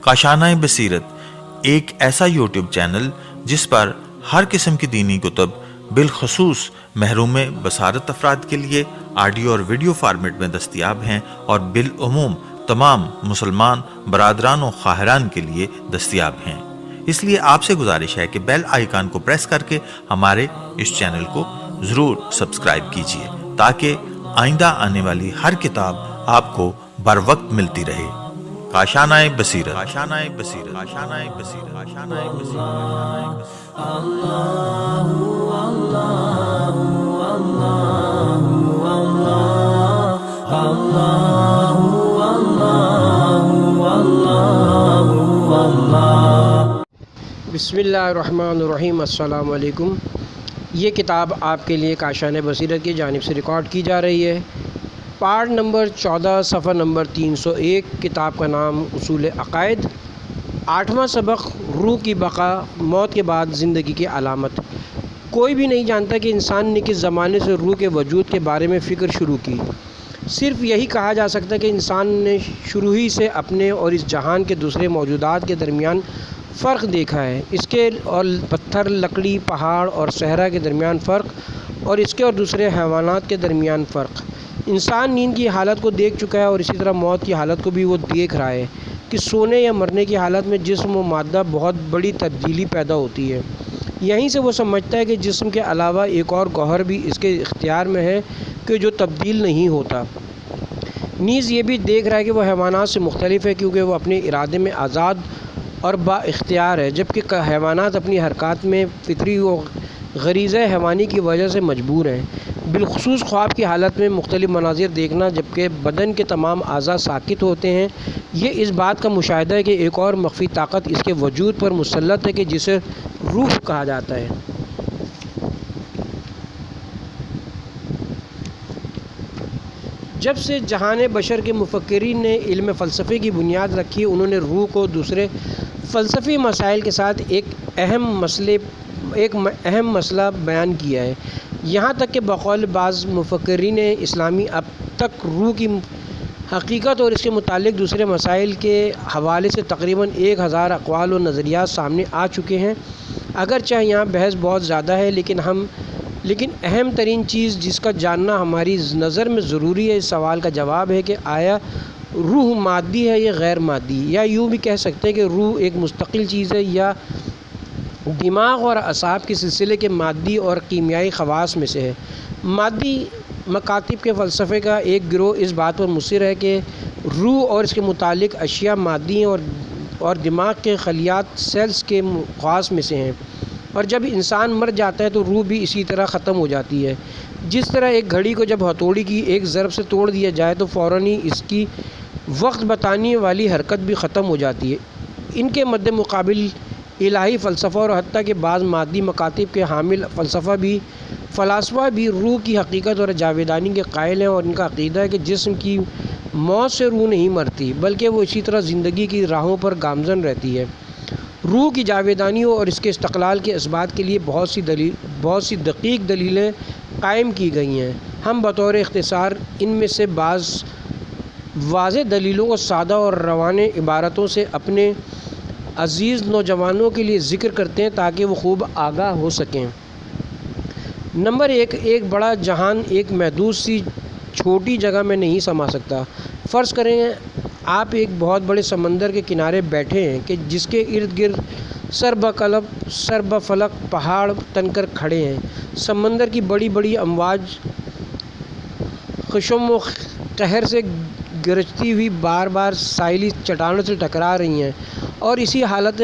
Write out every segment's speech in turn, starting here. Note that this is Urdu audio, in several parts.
کاشانۂ بصیرت ایک ایسا یوٹیوب چینل جس پر ہر قسم کی دینی کتب بالخصوص محروم بصارت افراد کے لیے آڈیو اور ویڈیو فارمیٹ میں دستیاب ہیں اور بالعموم تمام مسلمان برادران و خواہران کے لیے دستیاب ہیں۔ اس لیے آپ سے گزارش ہے کہ بیل آئیکن کو پریس کر کے ہمارے اس چینل کو ضرور سبسکرائب کیجیے تاکہ آئندہ آنے والی ہر کتاب آپ کو بر وقت ملتی رہے۔ کاشانۂ بصیرت، کاشانۂ بصیرت، کاشانۂ بصیرت، کاشانۂ بصیرت۔ بسم اللہ الرحمن الرحیم۔ السلام علیکم۔ یہ کتاب آپ کے لیے کاشانۂ بصیرت کی جانب سے ریکارڈ کی جا رہی ہے۔ پارٹ نمبر 14 صفحہ نمبر 301۔ کتاب کا نام اصول عقائد۔ 8واں سبق، روح کی بقا، موت کے بعد زندگی کی علامت۔ کوئی بھی نہیں جانتا کہ انسان نے کس زمانے سے روح کے وجود کے بارے میں فکر شروع کی۔ صرف یہی کہا جا سکتا ہے کہ انسان نے شروع ہی سے اپنے اور اس جہان کے دوسرے موجودات کے درمیان فرق دیکھا ہے۔ اس کے اور پتھر، لکڑی، پہاڑ اور صحرا کے درمیان فرق، اور اس کے اور دوسرے حیوانات کے درمیان فرق۔ انسان نیند کی حالت کو دیکھ چکا ہے اور اسی طرح موت کی حالت کو بھی وہ دیکھ رہا ہے کہ سونے یا مرنے کی حالت میں جسم و مادہ بہت بڑی تبدیلی پیدا ہوتی ہے۔ یہیں سے وہ سمجھتا ہے کہ جسم کے علاوہ ایک اور گوہر بھی اس کے اختیار میں ہے کہ جو تبدیل نہیں ہوتا۔ نیز یہ بھی دیکھ رہا ہے کہ وہ حیوانات سے مختلف ہے کیونکہ وہ اپنے ارادے میں آزاد اور با اختیار ہے، جبکہ حیوانات اپنی حرکات میں فطری و غریزہ حیوانی کی وجہ سے مجبور ہیں۔ بالخصوص خواب کی حالت میں مختلف مناظر دیکھنا جبکہ بدن کے تمام اعضاء ساکت ہوتے ہیں، یہ اس بات کا مشاہدہ ہے کہ ایک اور مخفی طاقت اس کے وجود پر مسلط ہے کہ جسے روح کہا جاتا ہے۔ جب سے جہان بشر کے مفکرین نے علم فلسفے کی بنیاد رکھی، انہوں نے روح کو دوسرے فلسفی مسائل کے ساتھ ایک اہم مسئلہ بیان کیا ہے، یہاں تک کہ بقول بعض مفکرین اسلامی اب تک روح کی حقیقت اور اس کے متعلق دوسرے مسائل کے حوالے سے تقریباً 1000 اقوال و نظریات سامنے آ چکے ہیں۔ اگرچہ یہاں بحث بہت زیادہ ہے، لیکن اہم ترین چیز جس کا جاننا ہماری نظر میں ضروری ہے، اس سوال کا جواب ہے کہ آیا روح مادی ہے یا غیر مادی، یا یوں بھی کہہ سکتے ہیں کہ روح ایک مستقل چیز ہے یا دماغ اور اعصاب کے سلسلے کے مادی اور کیمیائی خواص میں سے ہے۔ مادی مکاتب کے فلسفے کا ایک گروہ اس بات پر مصر ہے کہ روح اور اس کے متعلق اشیاء مادی ہیں اور دماغ کے خلیات سیلز کے خواص میں سے ہیں، اور جب انسان مر جاتا ہے تو روح بھی اسی طرح ختم ہو جاتی ہے۔ جس طرح ایک گھڑی کو جب ہتھوڑی کی ایک ضرب سے توڑ دیا جائے تو فوراً ہی اس کی وقت بتانے والی حرکت بھی ختم ہو جاتی ہے۔ ان کے مد مقابل الہی فلسفہ اور حتیٰ کہ بعض مادی مکاتب کے حامل فلاسفہ بھی روح کی حقیقت اور جاویدانی کے قائل ہیں، اور ان کا عقیدہ ہے کہ جسم کی موت سے روح نہیں مرتی بلکہ وہ اسی طرح زندگی کی راہوں پر گامزن رہتی ہے۔ روح کی جاویدانی اور اس کے استقلال کے اثبات کے لیے بہت سی دقیق دلیلیں قائم کی گئی ہیں۔ ہم بطور اختصار ان میں سے بعض واضح دلیلوں کو سادہ اور روانہ عبارتوں سے اپنے عزیز نوجوانوں کے لیے ذکر کرتے ہیں تاکہ وہ خوب آگاہ ہو سکیں۔ نمبر 1، ایک بڑا جہان ایک محدود سی چھوٹی جگہ میں نہیں سما سکتا۔ فرض کریں آپ ایک بہت بڑے سمندر کے کنارے بیٹھے ہیں کہ جس کے ارد گرد سر بفلک پہاڑ تن کر کھڑے ہیں۔ سمندر کی بڑی بڑی امواج خشم و قہر سے گرجتی ہوئی بار بار ساحلی چٹانوں سے ٹکرا رہی ہیں اور اسی حالت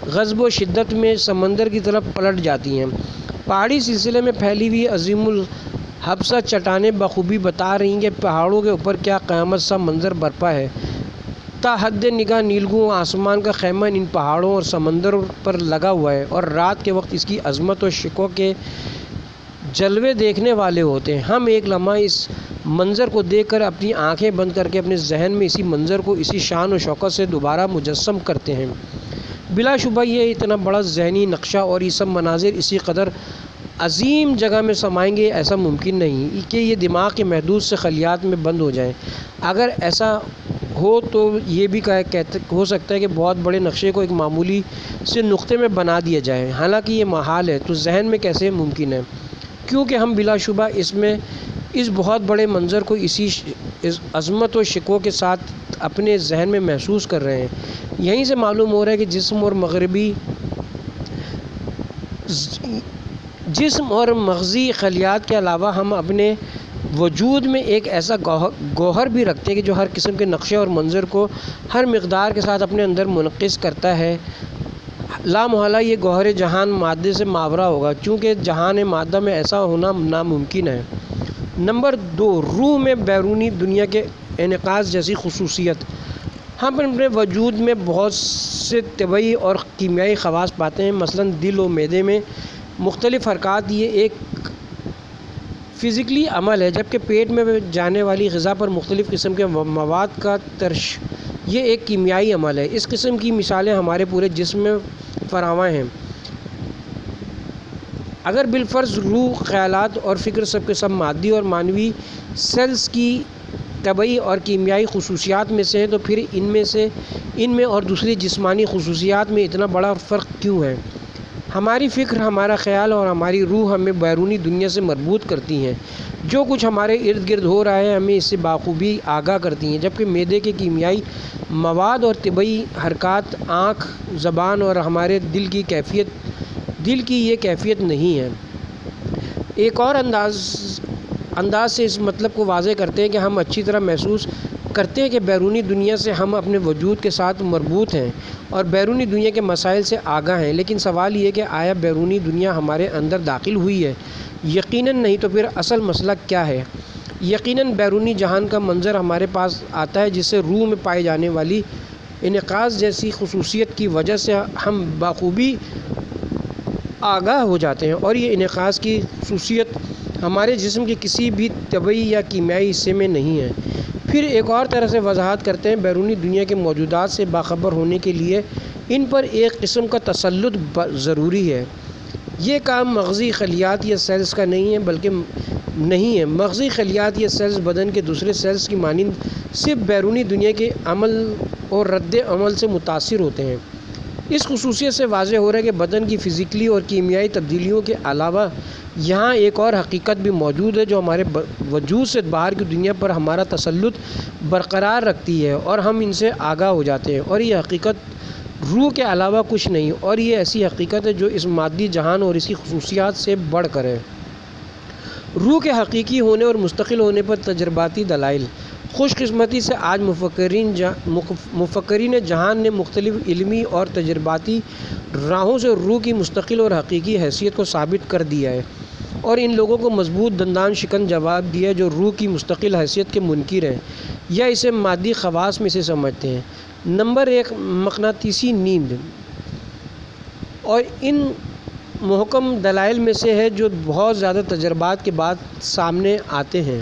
غضب و شدت میں سمندر کی طرف پلٹ جاتی ہیں۔ پہاڑی سلسلے میں پھیلی ہوئی عظیم الحبسہ چٹانیں بخوبی بتا رہی ہیں کہ پہاڑوں کے اوپر کیا قیامت سا منظر برپا ہے۔ تا حد نگاہ نیلگوں آسمان کا خیمہ ان پہاڑوں اور سمندر پر لگا ہوا ہے، اور رات کے وقت اس کی عظمت و شکوہ کے جلوے دیکھنے والے ہوتے ہیں۔ ہم ایک لمحہ اس منظر کو دیکھ کر اپنی آنکھیں بند کر کے اپنے ذہن میں اسی منظر کو اسی شان و شوکت سے دوبارہ مجسم کرتے ہیں۔ بلا شبہ یہ اتنا بڑا ذہنی نقشہ اور یہ سب مناظر اسی قدر عظیم جگہ میں سمائیں گے ایسا ممکن نہیں کہ یہ دماغ کے محدود سے خلیات میں بند ہو جائیں۔ اگر ایسا ہو تو یہ بھی ہو سکتا ہے کہ بہت بڑے نقشے کو ایک معمولی سے نقطے میں بنا دیا جائے، حالانکہ یہ محال ہے۔ تو ذہن میں کیسے ممکن ہے؟ کیونکہ ہم بلا شبہ اس بہت بڑے منظر کو اسی عظمت و شکوہ کے ساتھ اپنے ذہن میں محسوس کر رہے ہیں۔ یہیں سے معلوم ہو رہا ہے کہ جسم اور مغزی خلیات کے علاوہ ہم اپنے وجود میں ایک ایسا گوہر بھی رکھتے ہیں کہ جو ہر قسم کے نقشے اور منظر کو ہر مقدار کے ساتھ اپنے اندر منعکس کرتا ہے۔ لا محالہ یہ گوہر جہان مادے سے ماورا ہوگا، چونکہ جہان مادہ میں ایسا ہونا ناممکن ہے۔ نمبر 2، روح میں بیرونی دنیا کے انعکاس جیسی خصوصیت۔ ہم اپنے وجود میں بہت سے طبعی اور کیمیائی خواص پاتے ہیں، مثلا دل و معدے میں مختلف حرکات، یہ ایک فزیکلی عمل ہے، جبکہ پیٹ میں جانے والی غذا پر مختلف قسم کے مواد کا ترش، یہ ایک کیمیائی عمل ہے۔ اس قسم کی مثالیں ہمارے پورے جسم میں فراواں ہیں۔ اگر بالفرض روح، خیالات اور فکر سب کے سب مادی اور معنوی سیلز کی طبعی اور کیمیائی خصوصیات میں سے ہیں، تو پھر ان میں اور دوسری جسمانی خصوصیات میں اتنا بڑا فرق کیوں ہے؟ ہماری فکر، ہمارا خیال اور ہماری روح ہمیں بیرونی دنیا سے مربوط کرتی ہیں۔ جو کچھ ہمارے ارد گرد ہو رہا ہے ہمیں اس سے بخوبی آگاہ کرتی ہیں، جبکہ معدے کے کیمیائی مواد اور طبعی حرکات، آنکھ، زبان اور ہمارے دل کی یہ کیفیت نہیں ہے۔ ایک اور انداز سے اس مطلب کو واضح کرتے ہیں کہ ہم اچھی طرح محسوس کرتے ہیں کہ بیرونی دنیا سے ہم اپنے وجود کے ساتھ مربوط ہیں اور بیرونی دنیا کے مسائل سے آگاہ ہیں، لیکن سوال یہ ہے کہ آیا بیرونی دنیا ہمارے اندر داخل ہوئی ہے؟ یقیناً نہیں۔ تو پھر اصل مسئلہ کیا ہے؟ یقیناً بیرونی جہان کا منظر ہمارے پاس آتا ہے، جس سے روح میں پائی جانے والی انعکاس جیسی خصوصیت کی وجہ سے ہم بخوبی آگاہ ہو جاتے ہیں، اور یہ انعکاس کی خصوصیت ہمارے جسم کے کسی بھی طبعی یا کیمیائی حصے میں نہیں ہے۔ پھر ایک اور طرح سے وضاحت کرتے ہیں، بیرونی دنیا کے موجودات سے باخبر ہونے کے لیے ان پر ایک قسم کا تسلط ضروری ہے۔ یہ کام مغزی خلیات یا سیلز کا نہیں ہے۔ مغزی خلیات یا سیلز بدن کے دوسرے سیلز کی مانند صرف بیرونی دنیا کے عمل اور رد عمل سے متاثر ہوتے ہیں۔ اس خصوصیت سے واضح ہو رہا ہے کہ بدن کی فزیکلی اور کیمیائی تبدیلیوں کے علاوہ یہاں ایک اور حقیقت بھی موجود ہے جو ہمارے وجود سے باہر کی دنیا پر ہمارا تسلط برقرار رکھتی ہے اور ہم ان سے آگاہ ہو جاتے ہیں، اور یہ حقیقت روح کے علاوہ کچھ نہیں، اور یہ ایسی حقیقت ہے جو اس مادی جہان اور اس کی خصوصیات سے بڑھ کر ہے۔ روح کے حقیقی ہونے اور مستقل ہونے پر تجرباتی دلائل۔ خوش قسمتی سے آج مفکرین جہان نے مختلف علمی اور تجرباتی راہوں سے روح کی مستقل اور حقیقی حیثیت کو ثابت کر دیا ہے، اور ان لوگوں کو مضبوط دندان شکن جواب دیا ہے جو روح کی مستقل حیثیت کے منکر ہیں یا اسے مادی خواص میں سے سمجھتے ہیں۔ نمبر 1، مقناطیسی نیند، اور ان محکم دلائل میں سے ہے جو بہت زیادہ تجربات کے بعد سامنے آتے ہیں،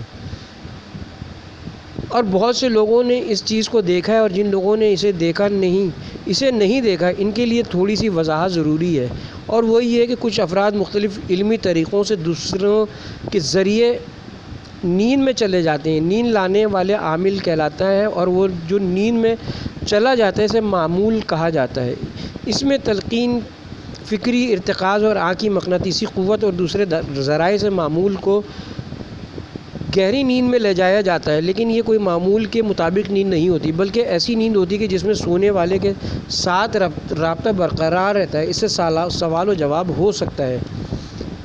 اور بہت سے لوگوں نے اس چیز کو دیکھا ہے، اور جن لوگوں نے اسے نہیں دیکھا ان کے لیے تھوڑی سی وضاحت ضروری ہے، اور وہ یہ ہے کہ کچھ افراد مختلف علمی طریقوں سے دوسروں کے ذریعے نیند میں چلے جاتے ہیں۔ نیند لانے والے عامل کہلاتا ہے، اور وہ جو نیند میں چلا جاتا ہے اسے معمول کہا جاتا ہے۔ اس میں تلقین، فکری ارتکاز اور آنکھ کی مقناطیسی قوت اور دوسرے ذرائع سے معمول کو گہری نیند میں لے جایا جاتا ہے، لیکن یہ کوئی معمول کے مطابق نیند نہیں ہوتی، بلکہ ایسی نیند ہوتی ہے کہ جس میں سونے والے کے ساتھ رابطہ برقرار رہتا ہے، اس سے سوال و جواب ہو سکتا ہے۔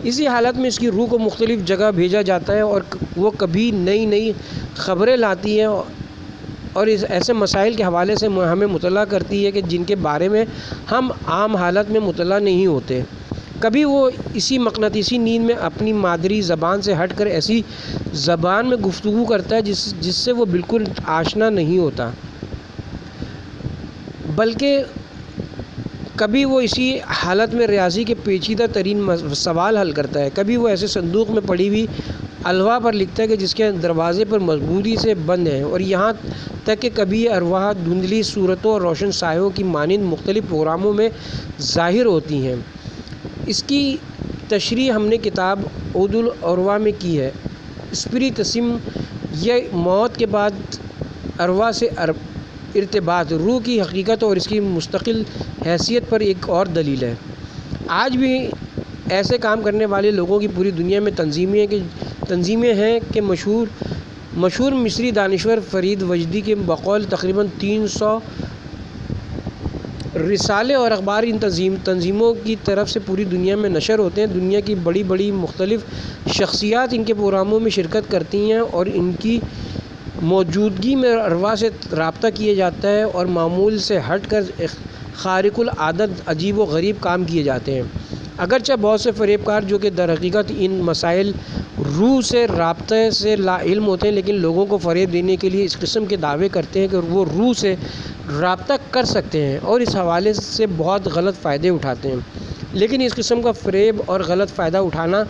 اسی حالت میں اس کی روح کو مختلف جگہ بھیجا جاتا ہے، اور وہ کبھی نئی خبریں لاتی ہے اور ایسے مسائل کے حوالے سے ہمیں مطلع کرتی ہے کہ جن کے بارے میں ہم عام حالت میں مطلع نہیں ہوتے۔ کبھی وہ اسی مقناطیسی نیند میں اپنی مادری زبان سے ہٹ کر ایسی زبان میں گفتگو کرتا ہے جس سے وہ بالکل آشنا نہیں ہوتا، بلکہ کبھی وہ اسی حالت میں ریاضی کے پیچیدہ ترین سوال حل کرتا ہے۔ کبھی وہ ایسے صندوق میں پڑی ہوئی الواح پر لکھتا ہے کہ جس کے دروازے پر مضبوطی سے بند ہیں، اور یہاں تک کہ کبھی یہ ارواح دھندلی صورتوں اور روشن سایوں کی مانند مختلف پروگراموں میں ظاہر ہوتی ہیں۔ اس کی تشریح ہم نے کتاب عود الارواح میں کی ہے۔ اسپریتسم، یہ موت کے بعد ارواح سے ارتباط، روح کی حقیقت اور اس کی مستقل حیثیت پر ایک اور دلیل ہے۔ آج بھی ایسے کام کرنے والے لوگوں کی پوری دنیا میں تنظیمیں ہیں کہ مشہور مصری دانشور فرید وجدی کے بقول تقریباً 300 رسالے اور اخبار ان تنظیموں کی طرف سے پوری دنیا میں نشر ہوتے ہیں۔ دنیا کی بڑی مختلف شخصیات ان کے پروگراموں میں شرکت کرتی ہیں اور ان کی موجودگی میں ارواح سے رابطہ کیا جاتا ہے اور معمول سے ہٹ کر خارق العادت عجیب و غریب کام کیے جاتے ہیں۔ اگرچہ بہت سے فریب کار جو کہ در حقیقت ان مسائل روح سے رابطے سے لا علم ہوتے ہیں، لیکن لوگوں کو فریب دینے کے لیے اس قسم کے دعوے کرتے ہیں کہ وہ روح سے رابطہ کر سکتے ہیں اور اس حوالے سے بہت غلط فائدے اٹھاتے ہیں۔ لیکن اس قسم کا فریب اور غلط فائدہ اٹھانا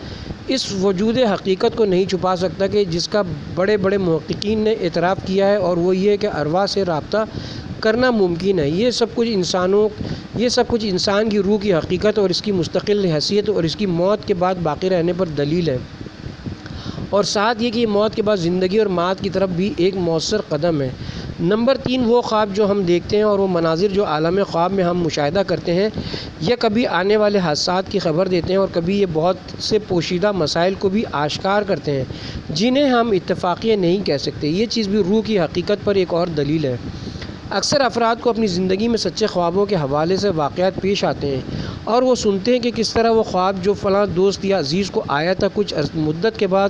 اس وجود حقیقت کو نہیں چھپا سکتا کہ جس کا بڑے محققین نے اعتراف کیا ہے، اور وہ یہ کہ ارواح سے رابطہ کرنا ممکن ہے۔ یہ سب کچھ انسان کی روح کی حقیقت اور اس کی مستقل حیثیت اور اس کی موت کے بعد باقی رہنے پر دلیل ہے، اور ساتھ یہ کہ موت کے بعد زندگی اور معاد کی طرف بھی ایک مؤثر قدم ہے۔ نمبر 3، وہ خواب جو ہم دیکھتے ہیں اور وہ مناظر جو عالم خواب میں ہم مشاہدہ کرتے ہیں، یہ کبھی آنے والے حادثات کی خبر دیتے ہیں اور کبھی یہ بہت سے پوشیدہ مسائل کو بھی آشکار کرتے ہیں جنہیں ہم اتفاقیہ نہیں کہہ سکتے۔ یہ چیز بھی روح کی حقیقت پر ایک اور دلیل ہے۔ اکثر افراد کو اپنی زندگی میں سچے خوابوں کے حوالے سے واقعات پیش آتے ہیں اور وہ سنتے ہیں کہ کس طرح وہ خواب جو فلاں دوست یا عزیز کو آیا تھا کچھ مدت کے بعد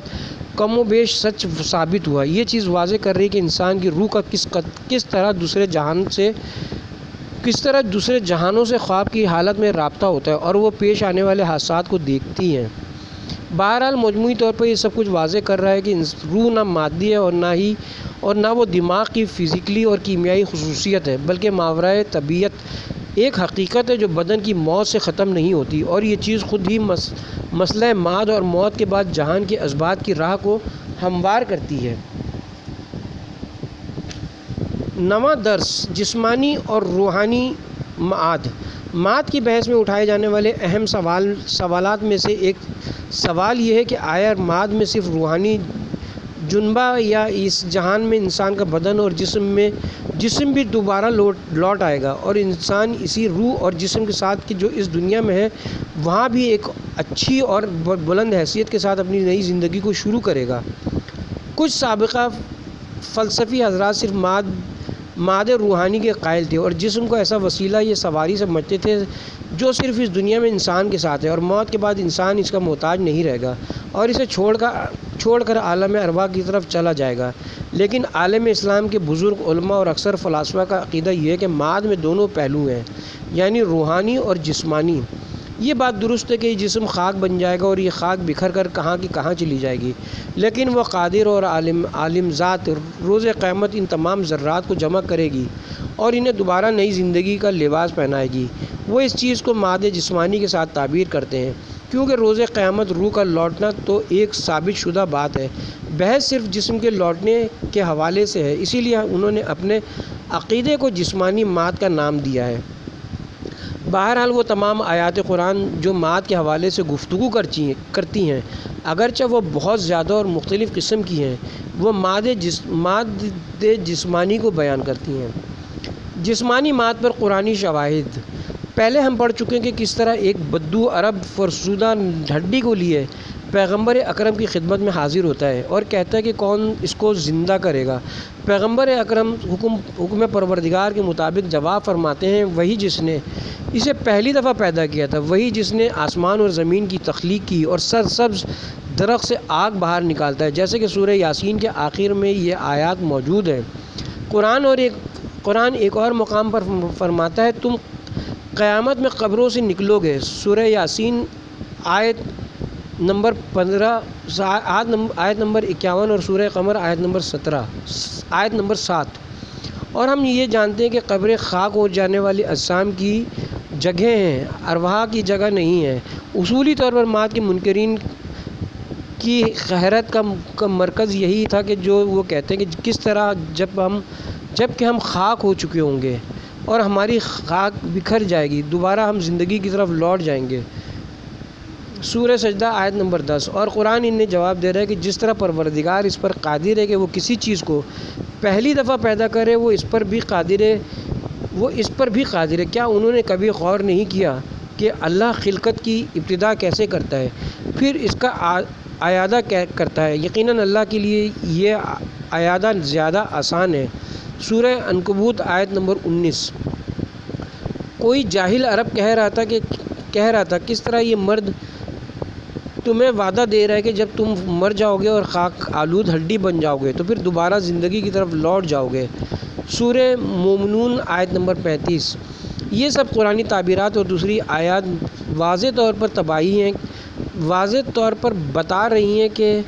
کم و بیش سچ ثابت ہوا۔ یہ چیز واضح کر رہی ہے کہ انسان کی روح کا کس طرح دوسرے جہانوں سے خواب کی حالت میں رابطہ ہوتا ہے اور وہ پیش آنے والے حادثات کو دیکھتی ہیں۔ بہرحال مجموعی طور پر یہ سب کچھ واضح کر رہا ہے کہ روح نہ مادی ہے اور نہ وہ دماغ کی فزیکلی اور کیمیائی خصوصیت ہے، بلکہ ماورائے طبیعت ایک حقیقت ہے جو بدن کی موت سے ختم نہیں ہوتی، اور یہ چیز خود ہی مسئلہ معاد اور موت کے بعد جہان کے اسبات کی راہ کو ہموار کرتی ہے۔ نواں درس، جسمانی اور روحانی معاد کی بحث میں اٹھائے جانے والے اہم سوالات میں سے ایک سوال یہ ہے کہ آیا معاد میں صرف روحانی جنبہ یا اس جہان میں انسان کا بدن اور جسم بھی دوبارہ لوٹ آئے گا اور انسان اسی روح اور جسم کے ساتھ جو اس دنیا میں ہے وہاں بھی ایک اچھی اور بلند حیثیت کے ساتھ اپنی نئی زندگی کو شروع کرے گا۔ کچھ سابقہ فلسفی حضرات صرف ماد روحانی کے قائل تھے اور جسم کو ایسا وسیلہ یہ سواری سمجھتے تھے جو صرف اس دنیا میں انسان کے ساتھ ہے اور موت کے بعد انسان اس کا محتاج نہیں رہے گا اور اسے چھوڑ کر عالم ارواح کی طرف چلا جائے گا۔ لیکن عالم اسلام کے بزرگ علماء اور اکثر فلاسفہ کا عقیدہ یہ ہے کہ معاد میں دونوں پہلو ہیں، یعنی روحانی اور جسمانی۔ یہ بات درست ہے کہ یہ جسم خاک بن جائے گا اور یہ خاک بکھر کر کہاں کی کہاں چلی جائے گی، لیکن وہ قادر اور عالم ذات روز قیامت ان تمام ذرات کو جمع کرے گی اور انہیں دوبارہ نئی زندگی کا لباس پہنائے گی۔ وہ اس چیز کو مادہ جسمانی کے ساتھ تعبیر کرتے ہیں، کیونکہ روز قیامت روح کا لوٹنا تو ایک ثابت شدہ بات ہے، بحث صرف جسم کے لوٹنے کے حوالے سے ہے، اسی لیے انہوں نے اپنے عقیدے کو جسمانی معاد کا نام دیا ہے۔ بہرحال وہ تمام آیات قرآن جو معاد کے حوالے سے گفتگو کرتی ہیں، اگرچہ وہ بہت زیادہ اور مختلف قسم کی ہیں، وہ ماد جسمانی کو بیان کرتی ہیں۔ جسمانی معاد پر قرآنی شواہد۔ پہلے ہم پڑھ چکے ہیں کہ کس طرح ایک بدو عرب فرسودہ ہڈی کو لیے پیغمبر اکرم کی خدمت میں حاضر ہوتا ہے اور کہتا ہے کہ کون اس کو زندہ کرے گا۔ پیغمبر اکرم حکم پروردگار کے مطابق جواب فرماتے ہیں، وہی جس نے اسے پہلی دفعہ پیدا کیا تھا، وہی جس نے آسمان اور زمین کی تخلیق کی اور سرسبز درخت سے آگ باہر نکالتا ہے، جیسے کہ سورہ یاسین کے آخر میں یہ آیات موجود ہیں۔ قرآن ایک اور مقام پر فرماتا ہے، تم قیامت میں قبروں سے نکلو گے، سورہ یاسین آیت نمبر 51 اور سورہ قمر آیت نمبر 7۔ اور ہم یہ جانتے ہیں کہ قبریں خاک ہو جانے والے اجسام کی جگہیں ہیں، ارواح کی جگہ نہیں ہیں۔ اصولی طور پر معاد کے منکرین کی حیرت کا مرکز یہی تھا کہ جو وہ کہتے ہیں کہ کس طرح جب کہ ہم خاک ہو چکے ہوں گے اور ہماری خاک بکھر جائے گی، دوبارہ ہم زندگی کی طرف لوٹ جائیں گے۔ سورہ سجدہ آیت نمبر 10۔ اور قرآن انہیں جواب دے رہا ہے کہ جس طرح پروردگار اس پر قادر ہے کہ وہ کسی چیز کو پہلی دفعہ پیدا کرے، وہ اس پر بھی قادر ہے۔ کیا انہوں نے کبھی غور نہیں کیا کہ اللہ خلقت کی ابتدا کیسے کرتا ہے، پھر اس کا اعادہ کرتا ہے؟ یقیناً اللہ کے لیے یہ اعادہ زیادہ آسان ہے۔ سورہ عنکبوت آیت نمبر 19۔ کوئی جاہل عرب کہہ رہا تھا کس طرح یہ مرد تمہیں وعدہ دے رہا ہے کہ جب تم مر جاؤ گے اور خاک آلود ہڈی بن جاؤ گے تو پھر دوبارہ زندگی کی طرف لوٹ جاؤ گے۔ سورہ مومنون آیت نمبر 35۔ یہ سب قرآنی تعبیرات اور دوسری آیات واضح طور پر تباہی ہیں، واضح طور پر بتا رہی ہیں کہ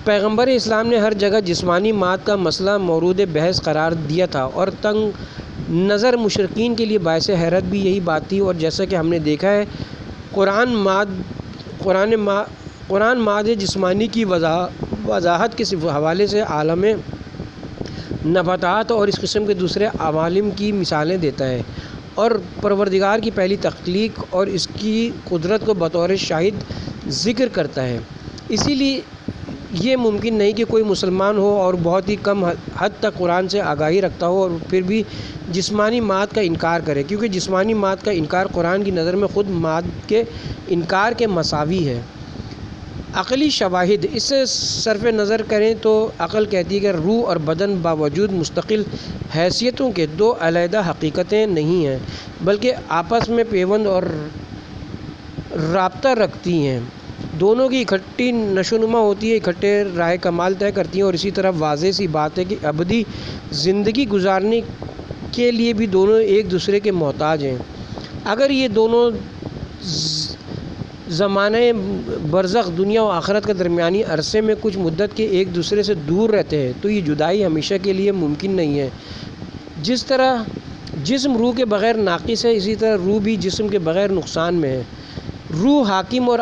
پیغمبر اسلام نے ہر جگہ جسمانی مات کا مسئلہ مورد بحث قرار دیا تھا، اور تنگ نظر مشرکین کے لیے باعث حیرت بھی یہی بات تھی۔ اور جیسا کہ ہم نے دیکھا ہے قرآن مادہ جسمانی کی وضاحت کے حوالے سے عالم نباتات اور اس قسم کے دوسرے عوالم کی مثالیں دیتا ہے، اور پروردگار کی پہلی تخلیق اور اس کی قدرت کو بطور شاہد ذکر کرتا ہے۔ اسی لیے یہ ممکن نہیں کہ کوئی مسلمان ہو اور بہت ہی کم حد تک قرآن سے آگاہی رکھتا ہو اور پھر بھی جسمانی مات کا انکار کرے، کیونکہ جسمانی مات کا انکار قرآن کی نظر میں خود مات کے انکار کے مساوی ہے۔ عقلی شواہد اس سے صرف نظر کریں تو عقل کہتی ہے کہ روح اور بدن باوجود مستقل حیثیتوں کے دو علیحدہ حقیقتیں نہیں ہیں، بلکہ آپس میں پیوند اور رابطہ رکھتی ہیں۔ دونوں کی اکٹھی نشوونما ہوتی ہے، اکٹھے راہ کمال طے کرتی ہیں، اور اسی طرح واضح سی بات ہے کہ ابدی زندگی گزارنے کے لیے بھی دونوں ایک دوسرے کے محتاج ہیں۔ اگر یہ دونوں زمانہ برزخ دنیا و آخرت کے درمیانی عرصے میں کچھ مدت کے ایک دوسرے سے دور رہتے ہیں تو یہ جدائی ہمیشہ کے لیے ممکن نہیں ہے۔ جس طرح جسم روح کے بغیر ناقص ہے، اسی طرح روح بھی جسم کے بغیر نقصان میں ہے۔ روح حاکم اور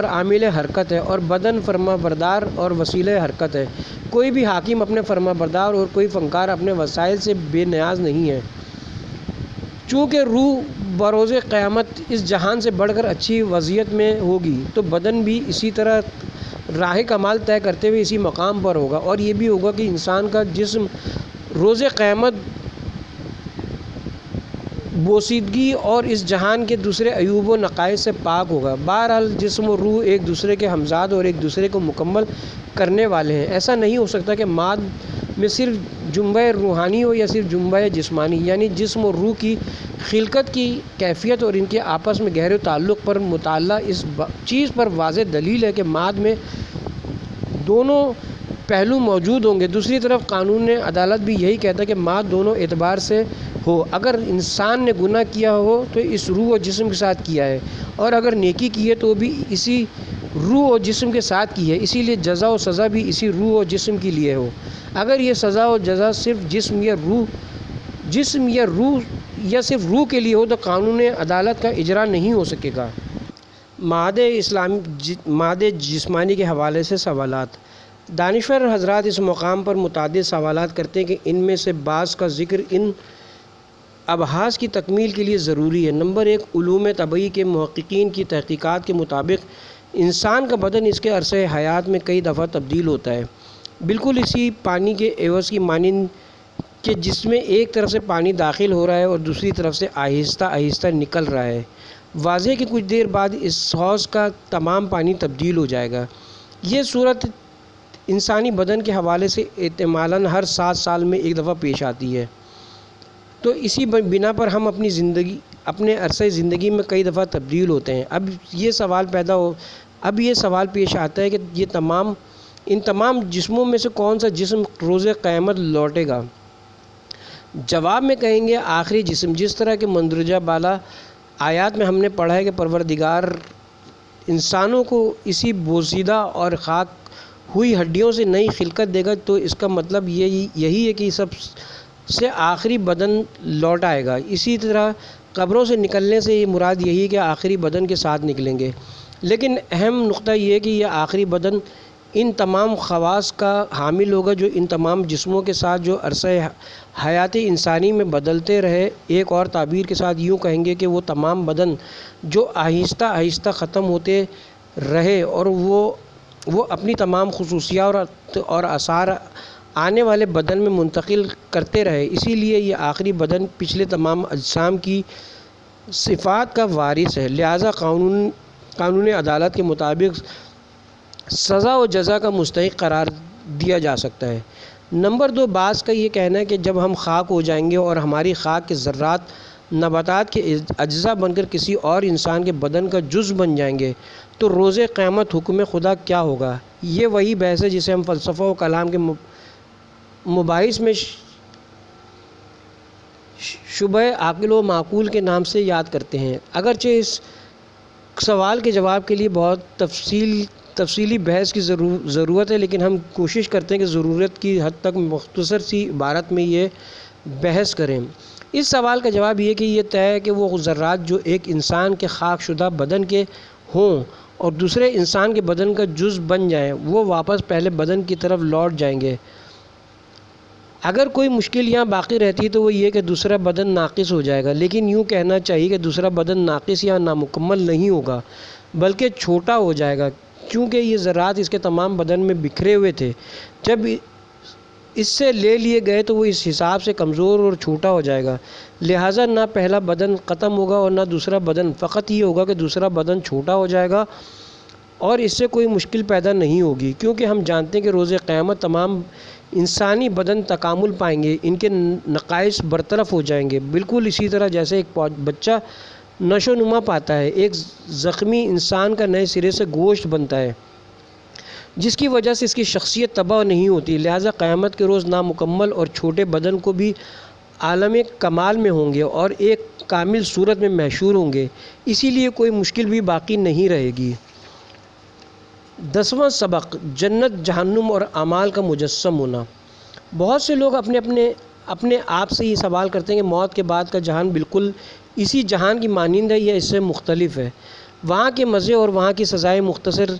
عامل حرکت ہے، اور بدن فرما بردار اور وسیلہ حرکت ہے۔ کوئی بھی حاکم اپنے فرما بردار اور کوئی فنکار اپنے وسائل سے بے نیاز نہیں ہے۔ چونکہ روح بروز قیامت اس جہان سے بڑھ کر اچھی وضعیت میں ہوگی، تو بدن بھی اسی طرح راہ کمال طے کرتے ہوئے اسی مقام پر ہوگا، اور یہ بھی ہوگا کہ انسان کا جسم روز قیامت بوسیدگی اور اس جہان کے دوسرے عیوب و نقائص سے پاک ہوگا۔ بہرحال جسم و روح ایک دوسرے کے ہمزاد اور ایک دوسرے کو مکمل کرنے والے ہیں۔ ایسا نہیں ہو سکتا کہ ماد میں صرف جنبہ روحانی ہو یا صرف جنبہ جسمانی، یعنی جسم اور روح کی خلقت کی کیفیت اور ان کے آپس میں گہرے تعلق پر مطالعہ اس چیز پر واضح دلیل ہے کہ ماد میں دونوں پہلو موجود ہوں گے۔ دوسری طرف قانون عدالت بھی یہی کہتا ہے کہ ماد دونوں اعتبار سے ہو۔ اگر انسان نے گناہ کیا ہو تو اس روح اور جسم کے ساتھ کیا ہے، اور اگر نیکی کی ہے تو بھی اسی روح اور جسم کے ساتھ کی ہے، اسی لیے جزا و سزا بھی اسی روح اور جسم کے لیے ہو۔ اگر یہ سزا و جزا صرف جسم یا صرف روح کے لیے ہو تو قانون عدالت کا اجرا نہیں ہو سکے گا۔ مادہ جسمانی کے حوالے سے سوالات۔ دانشور حضرات اس مقام پر متعدد سوالات کرتے ہیں کہ ان میں سے بعض کا ذکر ان ابحاث کی تکمیل کے لیے ضروری ہے۔ نمبر 1، علوم طبعی کے محققین کی تحقیقات کے مطابق انسان کا بدن اس کے عرصہ حیات میں کئی دفعہ تبدیل ہوتا ہے، بالکل اسی پانی کے عوض کی مانند کہ جس میں ایک طرف سے پانی داخل ہو رہا ہے اور دوسری طرف سے آہستہ آہستہ نکل رہا ہے۔ واضح کہ کچھ دیر بعد اس حوض کا تمام پانی تبدیل ہو جائے گا۔ یہ صورت انسانی بدن کے حوالے سے احتمالاً ہر 7 سال میں ایک دفعہ پیش آتی ہے، تو اسی بنا پر ہم اپنے عرصہ زندگی میں کئی دفعہ تبدیل ہوتے ہیں۔ اب یہ سوال پیش آتا ہے کہ ان تمام جسموں میں سے کون سا جسم روز قیامت لوٹے گا؟ جواب میں کہیں گے آخری جسم۔ جس طرح کے مندرجہ بالا آیات میں ہم نے پڑھا ہے کہ پروردگار انسانوں کو اسی بوسیدہ اور خاک ہوئی ہڈیوں سے نئی خلقت دے گا، تو اس کا مطلب یہی ہے کہ سب سے آخری بدن لوٹ آئے گا۔ اسی طرح قبروں سے نکلنے سے یہ مراد یہی ہے کہ آخری بدن کے ساتھ نکلیں گے، لیکن اہم نقطہ یہ ہے کہ یہ آخری بدن ان تمام خواص کا حامل ہوگا جو ان تمام جسموں کے ساتھ جو عرصہ حیات انسانی میں بدلتے رہے۔ ایک اور تعبیر کے ساتھ یوں کہیں گے کہ وہ تمام بدن جو آہستہ آہستہ ختم ہوتے رہے اور وہ اپنی تمام خصوصیات اور آثار آنے والے بدن میں منتقل کرتے رہے۔ اسی لیے یہ آخری بدن پچھلے تمام اجسام کی صفات کا وارث ہے، لہٰذا قانون عدالت کے مطابق سزا و جزا کا مستحق قرار دیا جا سکتا ہے۔ نمبر 2، بعض کا یہ کہنا ہے کہ جب ہم خاک ہو جائیں گے اور ہماری خاک کے ذرات نباتات کے اجزاء بن کر کسی اور انسان کے بدن کا جزو بن جائیں گے تو روز قیامت حکم خدا کیا ہوگا؟ یہ وہی بحث ہے جسے ہم فلسفہ و کلام کے مباحث میں شبہ عاقل و معقول کے نام سے یاد کرتے ہیں۔ اگرچہ اس سوال کے جواب کے لیے بہت تفصیلی بحث کی ضرورت ہے، لیکن ہم کوشش کرتے ہیں کہ ضرورت کی حد تک مختصر سی عبارت میں یہ بحث کریں۔ اس سوال کا جواب یہ کہ یہ طے ہے کہ وہ ذرات جو ایک انسان کے خاک شدہ بدن کے ہوں اور دوسرے انسان کے بدن کا جز بن جائیں، وہ واپس پہلے بدن کی طرف لوٹ جائیں گے۔ اگر کوئی مشکل یہاں باقی رہتی ہے تو وہ یہ کہ دوسرا بدن ناقص ہو جائے گا، لیکن یوں کہنا چاہیے کہ دوسرا بدن ناقص یا نامکمل نہیں ہوگا بلکہ چھوٹا ہو جائے گا، کیونکہ یہ ذرات اس کے تمام بدن میں بکھرے ہوئے تھے۔ جب اس سے لے لیے گئے تو وہ اس حساب سے کمزور اور چھوٹا ہو جائے گا، لہٰذا نہ پہلا بدن ختم ہوگا اور نہ دوسرا بدن، فقط یہ ہوگا کہ دوسرا بدن چھوٹا ہو جائے گا اور اس سے کوئی مشکل پیدا نہیں ہوگی، کیونکہ ہم جانتے ہیں کہ روز قیامت تمام انسانی بدن تکامل پائیں گے، ان کے نقائص برطرف ہو جائیں گے، بالکل اسی طرح جیسے ایک بچہ نشو و نما پاتا ہے، ایک زخمی انسان کا نئے سرے سے گوشت بنتا ہے جس کی وجہ سے اس کی شخصیت تباہ نہیں ہوتی۔ لہٰذا قیامت کے روز نامکمل اور چھوٹے بدن کو بھی عالم کمال میں ہوں گے اور ایک کامل صورت میں محشور ہوں گے، اسی لیے کوئی مشکل بھی باقی نہیں رہے گی۔ 10واں سبق، جنت جہنم اور اعمال کا مجسم ہونا۔ بہت سے لوگ اپنے آپ سے یہ سوال کرتے ہیں کہ موت کے بعد کا جہان بالکل اسی جہان کی مانند ہے یا اس سے مختلف ہے؟ وہاں کے مزے اور وہاں کی سزائیں مختصر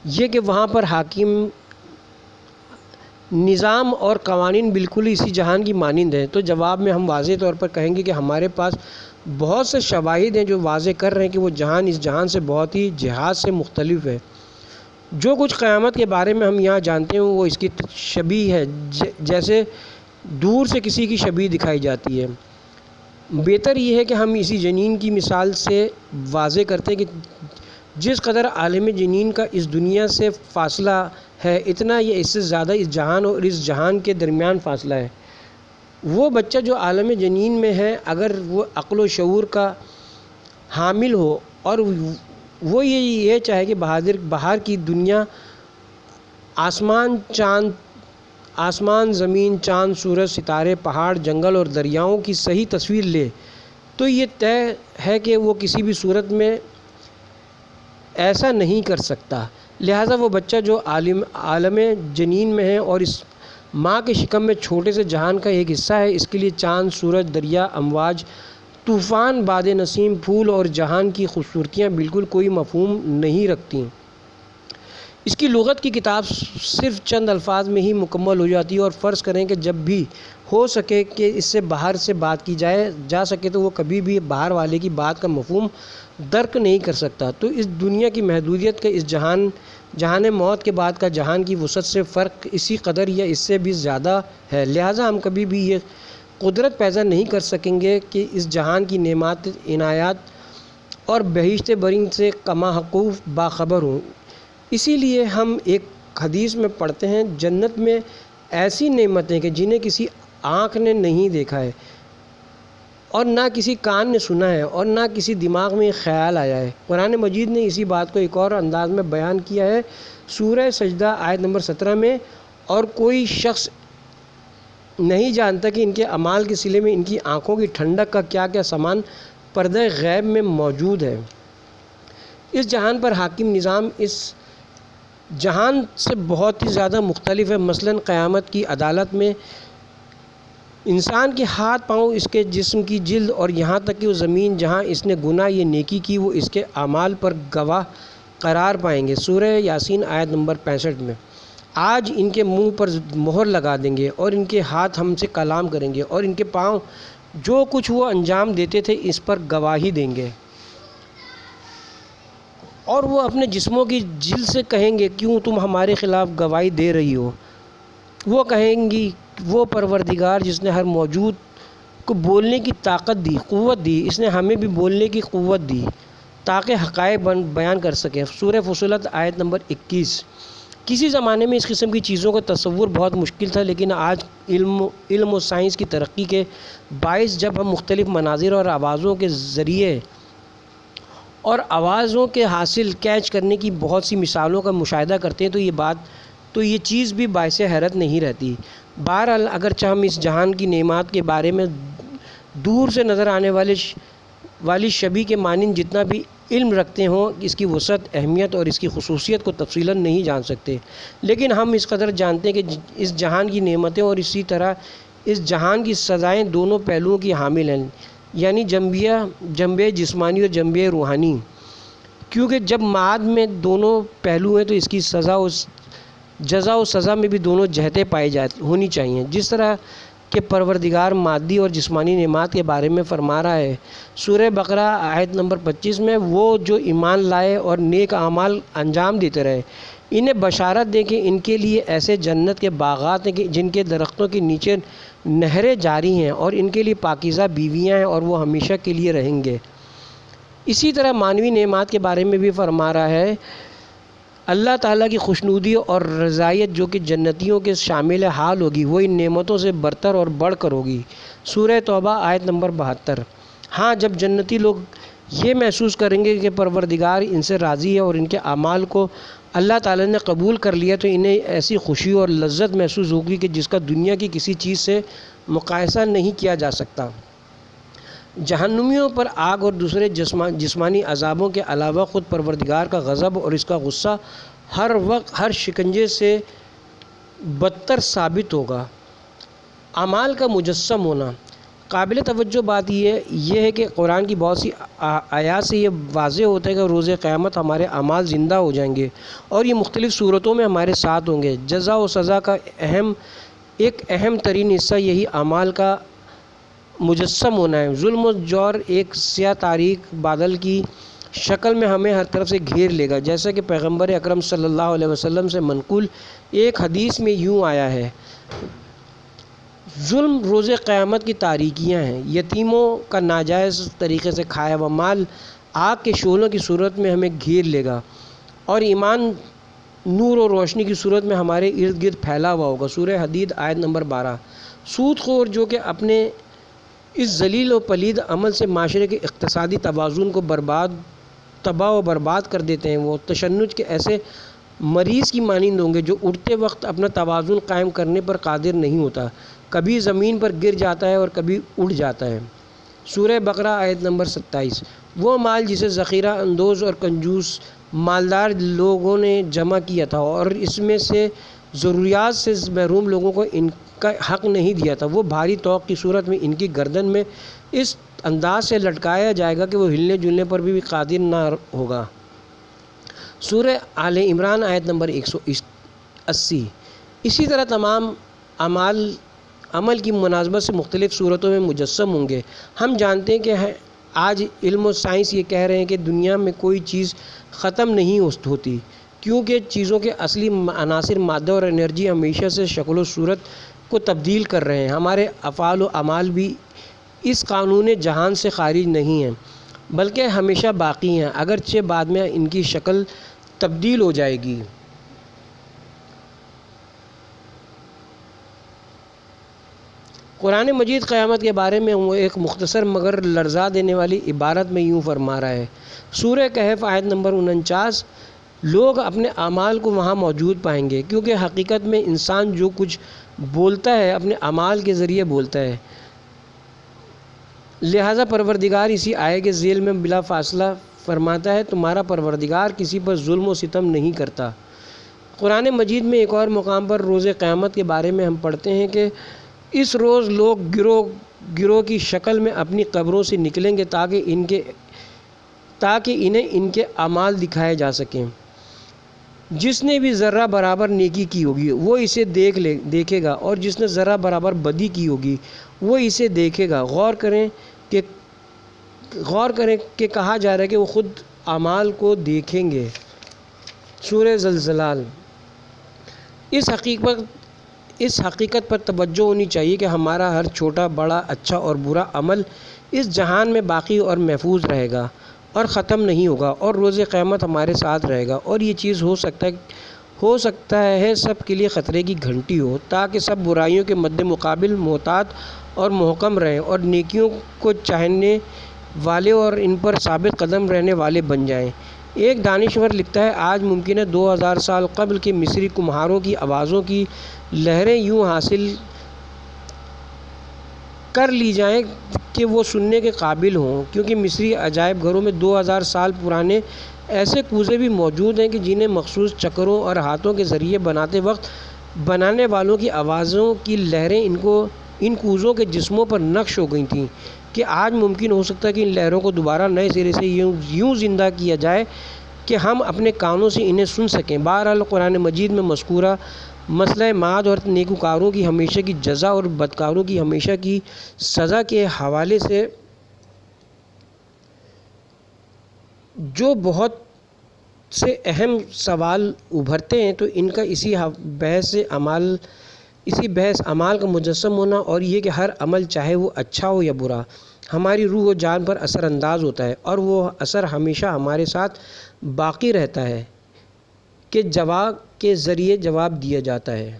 یہ کہ وہاں پر حاکم نظام اور قوانین بالکل اسی جہان کی مانند ہیں۔ تو جواب میں ہم واضح طور پر کہیں گے کہ ہمارے پاس بہت سے شواہد ہیں جو واضح کر رہے ہیں کہ وہ جہان اس جہان سے بہت ہی جہاد سے مختلف ہے۔ جو کچھ قیامت کے بارے میں ہم یہاں جانتے ہیں وہ اس کی شبیہ ہے، جیسے دور سے کسی کی شبیہ دکھائی جاتی ہے۔ بہتر یہ ہے کہ ہم اسی جنین کی مثال سے واضح کرتے ہیں کہ جس قدر عالم جنین کا اس دنیا سے فاصلہ ہے، اتنا یہ اس سے زیادہ اس جہان اور اس جہان کے درمیان فاصلہ ہے۔ وہ بچہ جو عالم جنین میں ہے، اگر وہ عقل و شعور کا حامل ہو اور وہ یہ چاہے کہ باہر کی دنیا، آسمان، زمین، چاند، سورج، ستارے، پہاڑ، جنگل اور دریاؤں کی صحیح تصویر لے، تو یہ طے ہے کہ وہ کسی بھی صورت میں ایسا نہیں کر سکتا۔ لہٰذا وہ بچہ جو عالم جنین میں ہے اور اس ماں کے شکم میں چھوٹے سے جہان کا ایک حصہ ہے، اس کے لیے چاند، سورج، دریا، امواج، طوفان، باد نسیم، پھول اور جہان کی خوبصورتیاں بالکل کوئی مفہوم نہیں رکھتی۔ اس کی لغت کی کتاب صرف چند الفاظ میں ہی مکمل ہو جاتی ہے، اور فرض کریں کہ جب بھی ہو سکے کہ اس سے باہر سے بات کی جا سکے تو وہ کبھی بھی باہر والے کی بات کا مفہوم درک نہیں کر سکتا۔ تو اس دنیا کی محدودیت کا اس جہان موت کے بعد کا جہان کی وسعت سے فرق اسی قدر یا اس سے بھی زیادہ ہے، لہٰذا ہم کبھی بھی یہ قدرت پیدا نہیں کر سکیں گے کہ اس جہان کی نعمات، عنایات اور بہشت برین سے کما حقوق باخبر ہوں۔ اسی لیے ہم ایک حدیث میں پڑھتے ہیں، جنت میں ایسی نعمتیں کہ جنہیں کسی آنکھ نے نہیں دیکھا ہے اور نہ کسی کان نے سنا ہے اور نہ کسی دماغ میں خیال آیا ہے۔ قرآن مجید نے اسی بات کو ایک اور انداز میں بیان کیا ہے سورہ سجدہ آیت نمبر 17 میں، اور کوئی شخص نہیں جانتا کہ ان کے اعمال کے صلے میں ان کی آنکھوں کی ٹھنڈک کا کیا کیا سامان پردہ غیب میں موجود ہے۔ اس جہان پر حاکم نظام اس جہان سے بہت ہی زیادہ مختلف ہے۔ مثلاً قیامت کی عدالت میں انسان کے ہاتھ پاؤں، اس کے جسم کی جلد اور یہاں تک کہ وہ زمین جہاں اس نے گناہ یہ نیکی کی وہ اس کے اعمال پر گواہ قرار پائیں گے۔ سورہ یاسین آیت نمبر 65 میں آج ان کے منہ پر مہر لگا دیں گے اور ان کے ہاتھ ہم سے کلام کریں گے اور ان کے پاؤں جو کچھ وہ انجام دیتے تھے اس پر گواہی دیں گے، اور وہ اپنے جسموں کی جلد سے کہیں گے کیوں تم ہمارے خلاف گواہی دے رہی ہو؟ وہ کہیں گی وہ پروردگار جس نے ہر موجود کو بولنے کی طاقت دی، قوت دی، اس نے ہمیں بھی بولنے کی قوت دی تاکہ حقائق بیان کر سکیں۔ سورہ فصلت آیت نمبر 21۔ کسی زمانے میں اس قسم کی چیزوں کا تصور بہت مشکل تھا، لیکن آج علم و سائنس کی ترقی کے باعث جب ہم مختلف مناظر اور آوازوں کے ذریعے اور آوازوں کے حاصل کیچ کرنے کی بہت سی مثالوں کا مشاہدہ کرتے ہیں تو یہ چیز بھی باعث حیرت نہیں رہتی۔ بہرحال اگرچہ ہم اس جہان کی نعمات کے بارے میں دور سے نظر آنے والی شبیہ کے مانند جتنا بھی علم رکھتے ہوں، اس کی وسعت، اہمیت اور اس کی خصوصیت کو تفصیلاً نہیں جان سکتے، لیکن ہم اس قدر جانتے ہیں کہ اس جہان کی نعمتیں اور اسی طرح اس جہان کی سزائیں دونوں پہلوؤں کی حامل ہیں، یعنی جنبے جسمانی اور جنبے روحانی، کیونکہ جب معاد میں دونوں پہلو ہیں تو اس کی جزا و سزا میں بھی دونوں جہتیں ہونی چاہیے۔ جس طرح کہ پروردگار مادی اور جسمانی نعمات کے بارے میں فرما رہا ہے سورہ بقرہ آیت نمبر 25 میں، وہ جو ایمان لائے اور نیک اعمال انجام دیتے رہے انہیں بشارت دیں کہ ان کے لیے ایسے جنت کے باغات ہیں کہ جن کے درختوں کے نیچے نہریں جاری ہیں اور ان کے لیے پاکیزہ بیویاں ہیں اور وہ ہمیشہ کے لیے رہیں گے۔ اسی طرح معنوی نعمات کے بارے میں بھی فرما رہا ہے، اللہ تعالیٰ کی خوشنودی اور رضایت جو کہ جنتیوں کے شامل حال ہوگی وہ ان نعمتوں سے برتر اور بڑھ کر ہوگی۔ سورہ توبہ آیت نمبر 72۔ ہاں، جب جنتی لوگ یہ محسوس کریں گے کہ پروردگار ان سے راضی ہے اور ان کے اعمال کو اللہ تعالیٰ نے قبول کر لیا تو انہیں ایسی خوشی اور لذت محسوس ہوگی کہ جس کا دنیا کی کسی چیز سے مقایسہ نہیں کیا جا سکتا۔ جہنمیوں پر آگ اور دوسرے جسمانی عذابوں کے علاوہ خود پروردگار کا غضب اور اس کا غصہ ہر وقت ہر شکنجے سے بدتر ثابت ہوگا۔ اعمال کا مجسم ہونا۔ قابل توجہ بات یہ ہے کہ قرآن کی بہت سی آیات سے یہ واضح ہوتا ہے کہ روز قیامت ہمارے اعمال زندہ ہو جائیں گے اور یہ مختلف صورتوں میں ہمارے ساتھ ہوں گے۔ جزا و سزا کا ایک اہم ترین حصہ یہی اعمال کا مجسم ہونا ہے۔ ظلم و جور ایک سیاہ تاریک بادل کی شکل میں ہمیں ہر طرف سے گھیر لے گا، جیسا کہ پیغمبر اکرم صلی اللہ علیہ وسلم سے منقول ایک حدیث میں یوں آیا ہے، ظلم روز قیامت کی تاریکیاں ہیں، یتیموں کا ناجائز طریقے سے کھایا ہوا مال آگ کے شعلوں کی صورت میں ہمیں گھیر لے گا، اور ایمان نور و روشنی کی صورت میں ہمارے ارد گرد پھیلا ہوا ہوگا۔ سورہ حدید آیت نمبر 12۔ سود خور جو کہ اپنے اس ذلیل و پلید عمل سے معاشرے کے اقتصادی توازن کو تباہ و برباد کر دیتے ہیں، وہ تشنج کے ایسے مریض کی مانند ہوں گے جو اٹھتے وقت اپنا توازن قائم کرنے پر قادر نہیں ہوتا، کبھی زمین پر گر جاتا ہے اور کبھی اٹھ جاتا ہے۔ سورہ بقرہ آیت نمبر 27۔ وہ مال جسے ذخیرہ اندوز اور کنجوس مالدار لوگوں نے جمع کیا تھا اور اس میں سے ضروریات سے محروم لوگوں کو ان کا حق نہیں دیا تھا، وہ بھاری طوق کی صورت میں ان کی گردن میں اس انداز سے لٹکایا جائے گا کہ وہ ہلنے جلنے پر بھی قادر نہ ہوگا۔ سورہ آل عمران آیت نمبر 180۔ اسی طرح تمام عمل کی مناسبت سے مختلف صورتوں میں مجسم ہوں گے۔ ہم جانتے ہیں کہ آج علم و سائنس یہ کہہ رہے ہیں کہ دنیا میں کوئی چیز ختم نہیں ہوتی، کیونکہ چیزوں کے اصلی عناصر مادہ اور انرجی ہمیشہ سے شکل و صورت کو تبدیل کر رہے ہیں۔ ہمارے افعال و اعمال بھی اس قانون جہان سے خارج نہیں ہیں بلکہ ہمیشہ باقی ہیں، اگرچہ بعد میں ان کی شکل تبدیل ہو جائے گی۔ قرآن مجید قیامت کے بارے میں ایک مختصر مگر لرزا دینے والی عبارت میں یوں فرما رہا ہے، سورہ کہف آیت نمبر 49۔ لوگ اپنے اعمال کو وہاں موجود پائیں گے، کیونکہ حقیقت میں انسان جو کچھ بولتا ہے اپنے اعمال کے ذریعے بولتا ہے، لہذا پروردگار اسی آیے کے ذیل میں بلا فاصلہ فرماتا ہے، تمہارا پروردگار کسی پر ظلم و ستم نہیں کرتا۔ قرآن مجید میں ایک اور مقام پر روز قیامت کے بارے میں ہم پڑھتے ہیں کہ اس روز لوگ گروہ کی شکل میں اپنی قبروں سے نکلیں گے تاکہ انہیں ان کے اعمال دکھائے جا سکیں۔ جس نے بھی ذرہ برابر نیکی کی ہوگی وہ اسے دیکھے گا، اور جس نے ذرہ برابر بدی کی ہوگی وہ اسے دیکھے گا۔ غور کریں کہ کہا جا رہا ہے کہ وہ خود اعمال کو دیکھیں گے۔ سورہ زلزلہ۔ اس حقیقت پر توجہ ہونی چاہیے کہ ہمارا ہر چھوٹا بڑا اچھا اور برا عمل اس جہان میں باقی اور محفوظ رہے گا اور ختم نہیں ہوگا، اور روز قیامت ہمارے ساتھ رہے گا، اور یہ چیز ہو سکتا ہے سب کے لیے خطرے کی گھنٹی ہو، تاکہ سب برائیوں کے مد مقابل محتاط اور محکم رہیں، اور نیکیوں کو چاہنے والے اور ان پر ثابت قدم رہنے والے بن جائیں۔ ایک دانشور لکھتا ہے، آج ممکن ہے 2000 سال قبل کے مصری کمہاروں کی آوازوں کی لہریں یوں حاصل کر لی جائیں کہ وہ سننے کے قابل ہوں، کیونکہ مصری عجائب گھروں میں 2000 سال پرانے ایسے کوزے بھی موجود ہیں کہ جنہیں مخصوص چکروں اور ہاتھوں کے ذریعے بناتے وقت بنانے والوں کی آوازوں کی لہریں ان کوزوں کے جسموں پر نقش ہو گئی تھیں، کہ آج ممکن ہو سکتا ہے کہ ان لہروں کو دوبارہ نئے سرے سے یوں زندہ کیا جائے کہ ہم اپنے کانوں سے انہیں سن سکیں۔ بہرحال قرآن مجید میں مذکورہ مسئلہ معاد اور نیکوکاروں کی ہمیشہ کی جزا اور بدکاروں کی ہمیشہ کی سزا کے حوالے سے جو بہت سے اہم سوال ابھرتے ہیں، تو ان کا اسی بحث اعمال کا مجسم ہونا، اور یہ کہ ہر عمل چاہے وہ اچھا ہو یا برا ہماری روح و جان پر اثر انداز ہوتا ہے، اور وہ اثر ہمیشہ ہمارے ساتھ باقی رہتا ہے کہ جواب کے ذریعے جواب دیا جاتا ہے۔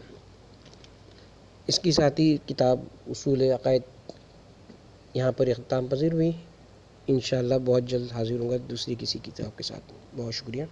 اس کی ساتھ ہی کتاب اصول عقائد یہاں پر اختتام پذیر ہوئی۔ انشاءاللہ بہت جلد حاضر ہوں گا دوسری کسی کتاب کے ساتھ۔ بہت شکریہ۔